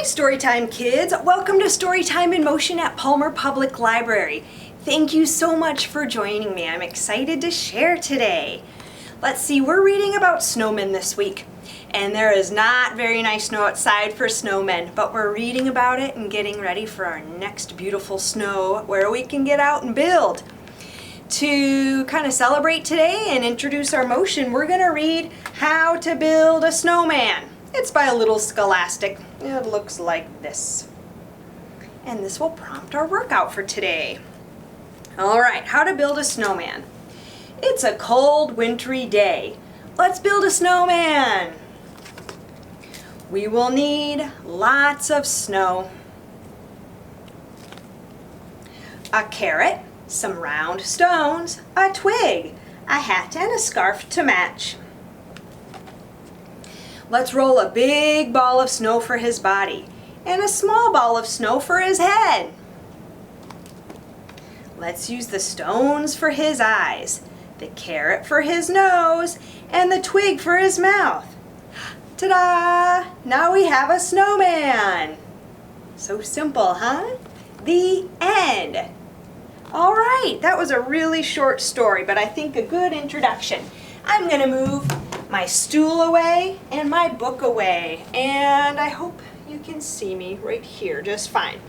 Hi Storytime kids! Welcome to Storytime in Motion at Palmer Public Library. Thank you so much for joining me. I'm excited to share today. Let's see, we're reading about snowmen this week. And there is not very nice snow outside for snowmen, but we're reading about it and getting ready for our next beautiful snow where we can get out and build. To kind of celebrate today and introduce our motion, we're going to read How to Build a Snowman. It's by Little Scholastic. It looks like this. And this will prompt our workout for today. Alright, how to build a snowman. It's a cold, wintry day. Let's build a snowman. We will need lots of snow, a carrot, some round stones, a twig, a hat and a scarf to match. Let's roll a big ball of snow for his body and a small ball of snow for his head. Let's use the stones for his eyes, the carrot for his nose, and the twig for his mouth. Ta-da! Now we have a snowman. So simple, huh? The end. All right, that was a really short story, but I think a good introduction. I'm going to move my stool away and my book away, and I hope you can see me right here just fine.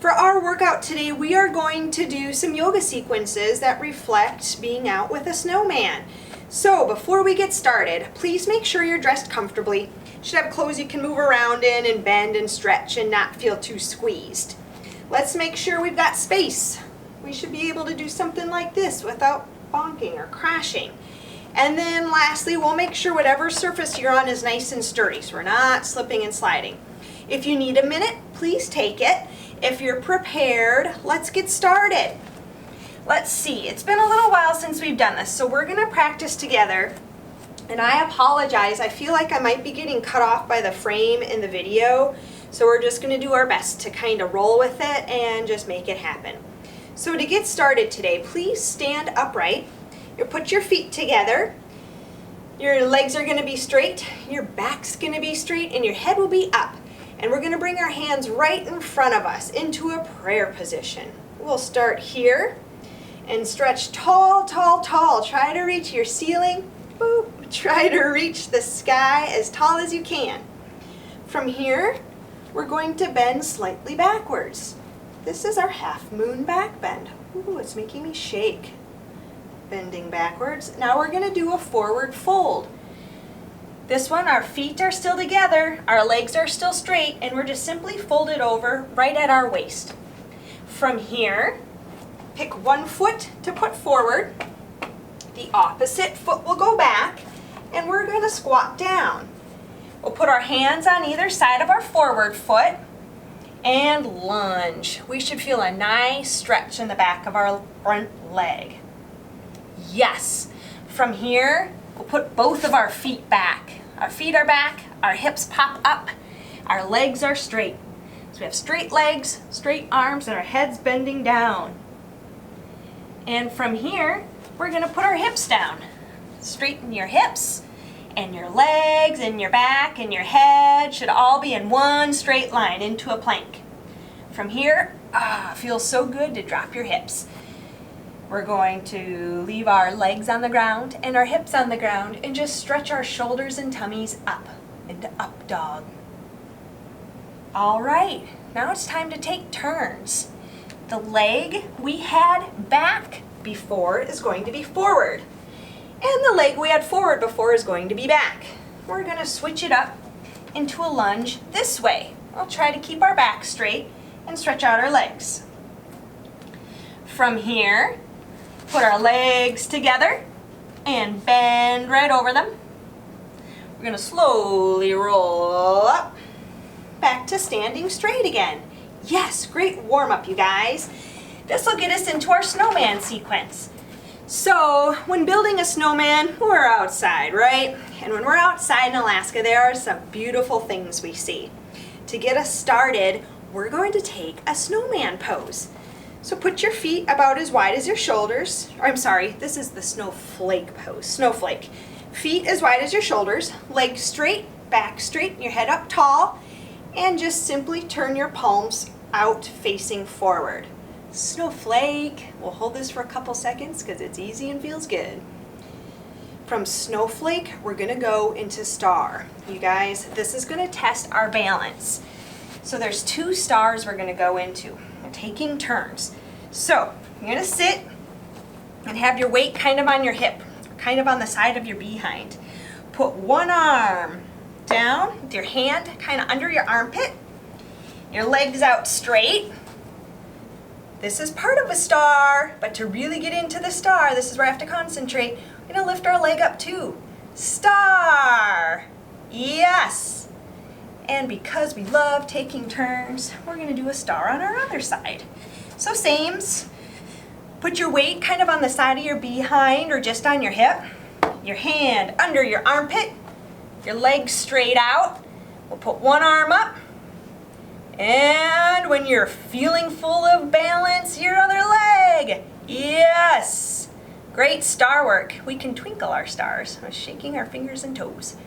For our workout today, we are going to do some yoga sequences that reflect being out with a snowman. So before we get started, please make sure you're dressed comfortably. You should have clothes you can move around in and bend and stretch and not feel too squeezed. Let's make sure we've got space. We should be able to do something like this without bonking or crashing. And then lastly, we'll make sure whatever surface you're on is nice and sturdy, so we're not slipping and sliding. If you need a minute, please take it. If you're prepared, let's get started. Let's see, it's been a little while since we've done this, so we're gonna practice together. And I apologize, I feel like I might be getting cut off by the frame in the video, so we're just gonna do our best to kind of roll with it and just make it happen. So to get started today, please stand upright. You put your feet together, your legs are going to be straight, your back's going to be straight, and your head will be up. And we're going to bring our hands right in front of us into a prayer position. We'll start here and stretch tall, tall, tall. Try to reach your ceiling. Boop. Try to reach the sky as tall as you can. From here, we're going to bend slightly backwards. This is our half moon back bend. Ooh, it's making me shake. Bending backwards. Now we're going to do a forward fold. This one, our feet are still together, our legs are still straight, and we're just simply folded over right at our waist. From here, pick one foot to put forward, the opposite foot will go back, and we're going to squat down. We'll put our hands on either side of our forward foot and lunge. We should feel a nice stretch in the back of our front leg. Yes. From here, we'll put both of our feet back. Our feet are back, our hips pop up, our legs are straight. So we have straight legs, straight arms, and our heads bending down. And from here, we're going to put our hips down. Straighten your hips, and your legs, and your back, and your head should all be in one straight line into a plank. From here, feels so good to drop your hips. We're going to leave our legs on the ground and our hips on the ground and just stretch our shoulders and tummies up into up dog. All right, now it's time to take turns. The leg we had back before is going to be forward. And the leg we had forward before is going to be back. We're going to switch it up into a lunge this way. We'll try to keep our back straight and stretch out our legs. From here, put our legs together and bend right over them. We're going to slowly roll up, back to standing straight again. Yes, great warm-up, you guys. This will get us into our snowman sequence. So, when building a snowman, we're outside, right? And when we're outside in Alaska, there are some beautiful things we see. To get us started, we're going to take a snowman pose. So put your feet about as wide as your shoulders. Or I'm sorry, this is the snowflake pose. Snowflake. Feet as wide as your shoulders, legs straight, back straight, your head up tall, and just simply turn your palms out facing forward. Snowflake. We'll hold this for a couple seconds because it's easy and feels good. From snowflake, we're going to go into star. You guys, this is going to test our balance. So there's 2 stars we're going to go into. We're taking turns. So you're going to sit and have your weight kind of on your hip, kind of on the side of your behind. Put one arm down with your hand kind of under your armpit. Your legs out straight. This is part of a star, but to really get into the star, this is where I have to concentrate. We're going to lift our leg up too. Star. Yes. And because we love taking turns, we're going to do a star on our other side. So sames. Put your weight kind of on the side of your behind or just on your hip. Your hand under your armpit. Your legs straight out. We'll put one arm up. And when you're feeling full of balance, your other leg. Yes. Great star work. We can twinkle our stars by shaking our fingers and toes.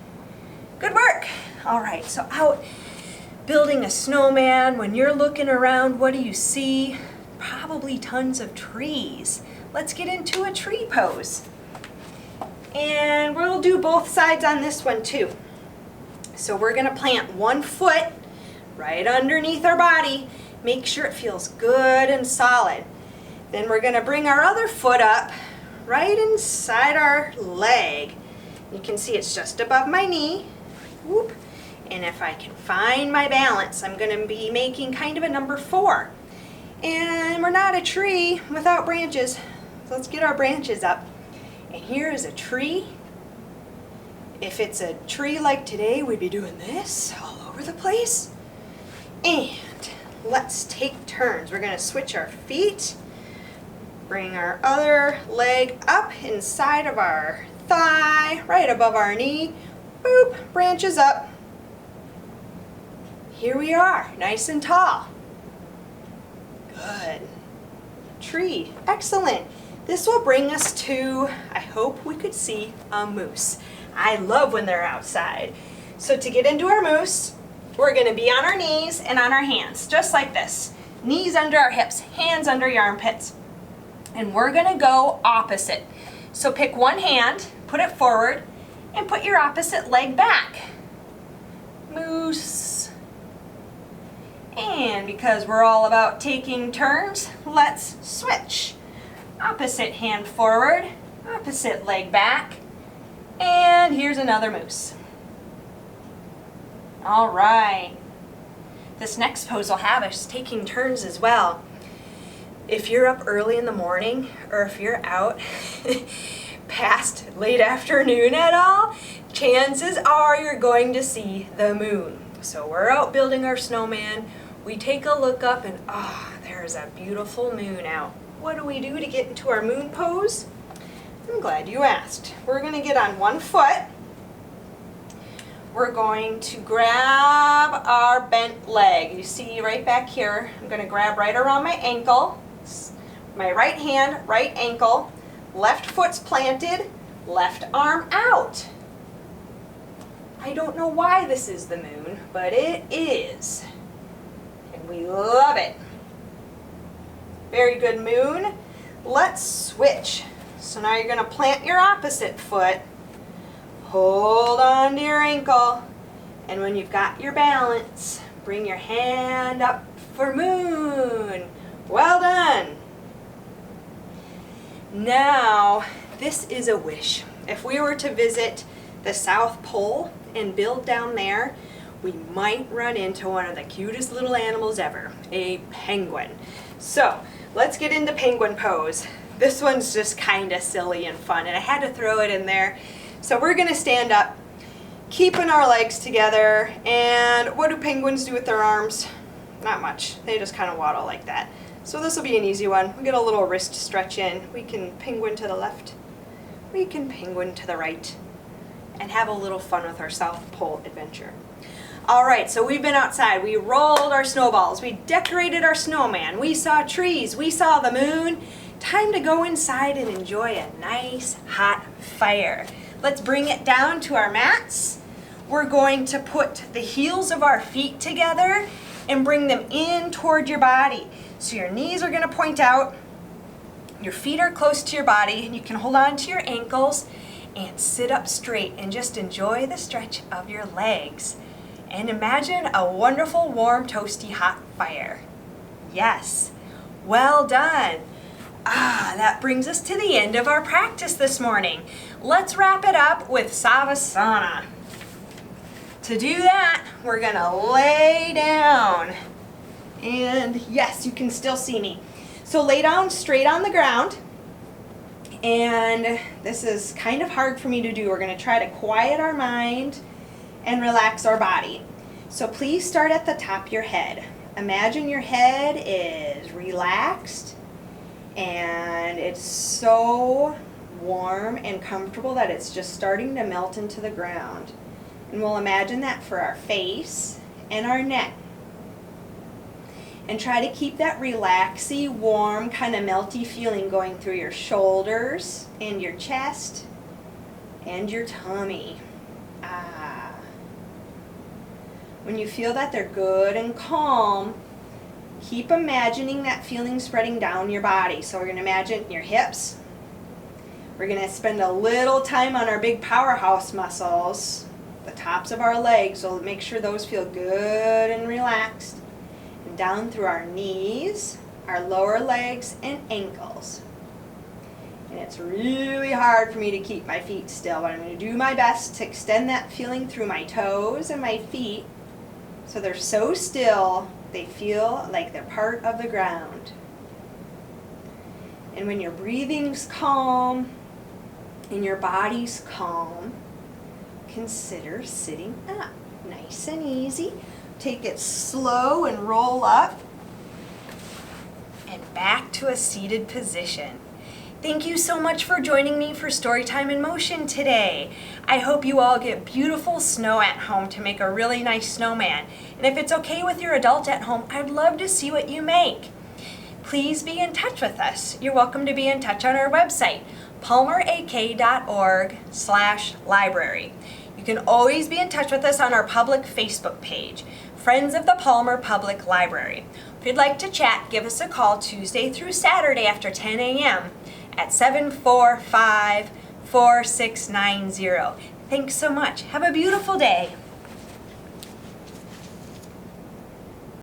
Good work. All right, so out building a snowman. When you're looking around, what do you see? Probably tons of trees. Let's get into a tree pose. And we'll do both sides on this one too. So we're going to plant one foot right underneath our body. Make sure it feels good and solid. Then we're going to bring our other foot up right inside our leg. You can see it's just above my knee. Whoop. And if I can find my balance, I'm going to be making kind of a number 4. And we're not a tree without branches. So let's get our branches up. And here is a tree. If it's a tree like today, we'd be doing this all over the place. And let's take turns. We're going to switch our feet. Bring our other leg up inside of our thigh, right above our knee. Boop, branches up. Here we are, nice and tall. Good. Tree, excellent. This will bring us to, I hope we could see a moose. I love when they're outside. So to get into our moose, we're going to be on our knees and on our hands, just like this. Knees under our hips, hands under your armpits. And we're going to go opposite. So pick one hand, put it forward, and put your opposite leg back. Moose. And because we're all about taking turns, let's switch. Opposite hand forward, opposite leg back, and here's another moose. All right. This next pose will have us taking turns as well. If you're up early in the morning, or if you're out past late afternoon at all, chances are you're going to see the moon. So we're out building our snowman. We take a look up and there's a beautiful moon out. What do we do to get into our moon pose? I'm glad you asked. We're going to get on one foot. We're going to grab our bent leg. You see right back here, I'm going to grab right around my ankle. My right hand, right ankle. Left foot's planted, left arm out. I don't know why this is the moon, but it is. And we love it. Very good, moon. Let's switch. So now you're going to plant your opposite foot. Hold on to your ankle. And when you've got your balance, bring your hand up for moon. Well done. Now, this is a wish. If we were to visit the South Pole and build down there, we might run into one of the cutest little animals ever, a penguin. So, let's get into penguin pose. This one's just kind of silly and fun, and I had to throw it in there. So we're going to stand up, keeping our legs together, and what do penguins do with their arms? Not much. They just kind of waddle like that. So this will be an easy one. We'll get a little wrist stretch in. We can penguin to the left. We can penguin to the right. And have a little fun with our South Pole adventure. All right, so we've been outside. We rolled our snowballs. We decorated our snowman. We saw trees. We saw the moon. Time to go inside and enjoy a nice hot fire. Let's bring it down to our mats. we're going to put the heels of our feet together and bring them in toward your body. So your knees are going to point out, your feet are close to your body, and you can hold on to your ankles and sit up straight and just enjoy the stretch of your legs. And imagine a wonderful, warm, toasty, hot fire. Yes, well done. That brings us to the end of our practice this morning. Let's wrap it up with Savasana. To do that, we're gonna lay down. And yes, you can still see me. So lay down straight on the ground. And this is kind of hard for me to do. We're gonna try to quiet our mind and relax our body. So please start at the top of your head. Imagine your head is relaxed and it's so warm and comfortable that it's just starting to melt into the ground. And we'll imagine that for our face and our neck. And try to keep that relaxy, warm, kind of melty feeling going through your shoulders and your chest and your tummy. When you feel that they're good and calm, keep imagining that feeling spreading down your body. So we're going to imagine your hips. We're going to spend a little time on our big powerhouse muscles, the tops of our legs, so make sure those feel good and relaxed. And down through our knees, our lower legs, and ankles. And it's really hard for me to keep my feet still, but I'm going to do my best to extend that feeling through my toes and my feet so they're so still they feel like they're part of the ground. And when your breathing's calm and your body's calm, consider sitting up. Nice and easy. Take it slow and roll up and back to a seated position. Thank you so much for joining me for Storytime in Motion today. I hope you all get beautiful snow at home to make a really nice snowman. And if it's okay with your adult at home, I'd love to see what you make. Please be in touch with us. You're welcome to be in touch on our website, palmerak.org/library. You can always be in touch with us on our public Facebook page, Friends of the Palmer Public Library. If you'd like to chat, give us a call Tuesday through Saturday after 10 a.m. at 745-4690. Thanks so much. Have a beautiful day.